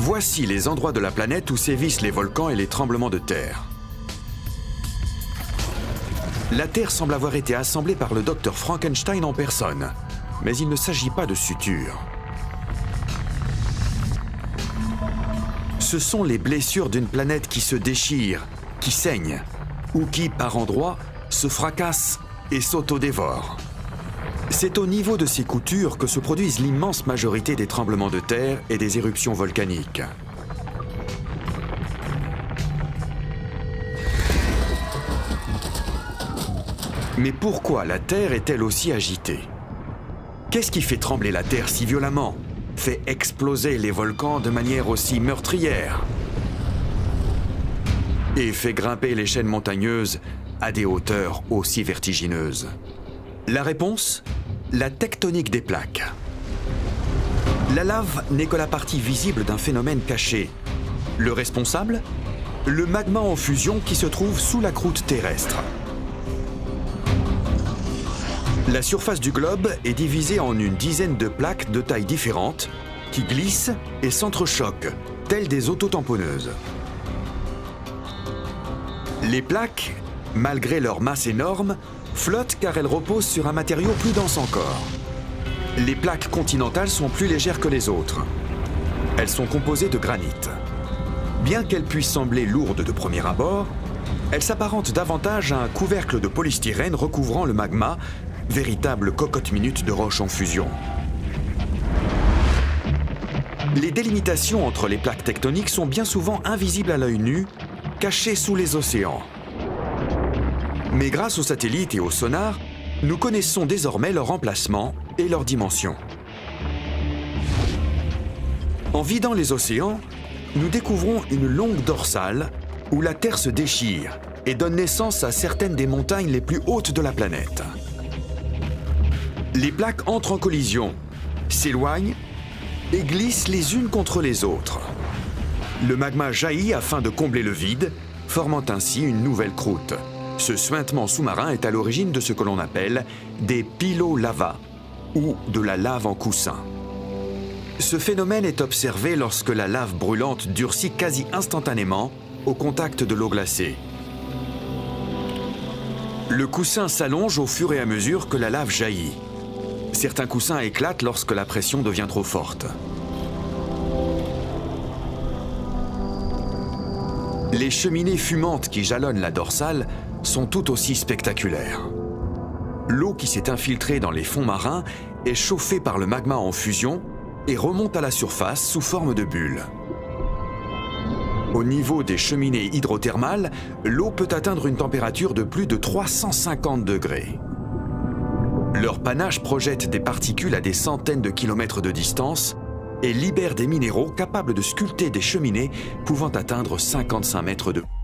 Voici les endroits de la planète où sévissent les volcans et les tremblements de terre. La Terre semble avoir été assemblée par le docteur Frankenstein en personne, mais il ne s'agit pas de suture. Ce sont les blessures d'une planète qui se déchire, qui saigne, ou qui, par endroits, se fracasse et s'autodévore. C'est au niveau de ces coutures que se produisent l'immense majorité des tremblements de terre et des éruptions volcaniques. Mais pourquoi la Terre est-elle aussi agitée? Qu'est-ce qui fait trembler la Terre si violemment, fait exploser les volcans de manière aussi meurtrière et fait grimper les chaînes montagneuses à des hauteurs aussi vertigineuses? La réponse? La tectonique des plaques. La lave n'est que la partie visible d'un phénomène caché. Le responsable? Le magma en fusion qui se trouve sous la croûte terrestre. La surface du globe est divisée en une dizaine de plaques de tailles différentes qui glissent et s'entrechoquent, telles des autotamponneuses. Les plaques, malgré leur masse énorme, flottent car elles reposent sur un matériau plus dense encore. Les plaques continentales sont plus légères que les autres. Elles sont composées de granit. Bien qu'elles puissent sembler lourdes de premier abord, elles s'apparentent davantage à un couvercle de polystyrène recouvrant le magma, véritable cocotte minute de roches en fusion. Les délimitations entre les plaques tectoniques sont bien souvent invisibles à l'œil nu, cachées sous les océans. Mais grâce aux satellites et au sonar, nous connaissons désormais leur emplacement et leur dimension. En vidant les océans, nous découvrons une longue dorsale où la Terre se déchire et donne naissance à certaines des montagnes les plus hautes de la planète. Les plaques entrent en collision, s'éloignent et glissent les unes contre les autres. Le magma jaillit afin de combler le vide, formant ainsi une nouvelle croûte. Ce suintement sous-marin est à l'origine de ce que l'on appelle des pilolavas, ou de la lave en coussin. Ce phénomène est observé lorsque la lave brûlante durcit quasi instantanément au contact de l'eau glacée. Le coussin s'allonge au fur et à mesure que la lave jaillit. Certains coussins éclatent lorsque la pression devient trop forte. Les cheminées fumantes qui jalonnent la dorsale sont tout aussi spectaculaires. L'eau qui s'est infiltrée dans les fonds marins est chauffée par le magma en fusion et remonte à la surface sous forme de bulles. Au niveau des cheminées hydrothermales, l'eau peut atteindre une température de plus de 350 degrés. Leur panache projette des particules à des centaines de kilomètres de distance et libère des minéraux capables de sculpter des cheminées pouvant atteindre 55 mètres de haut.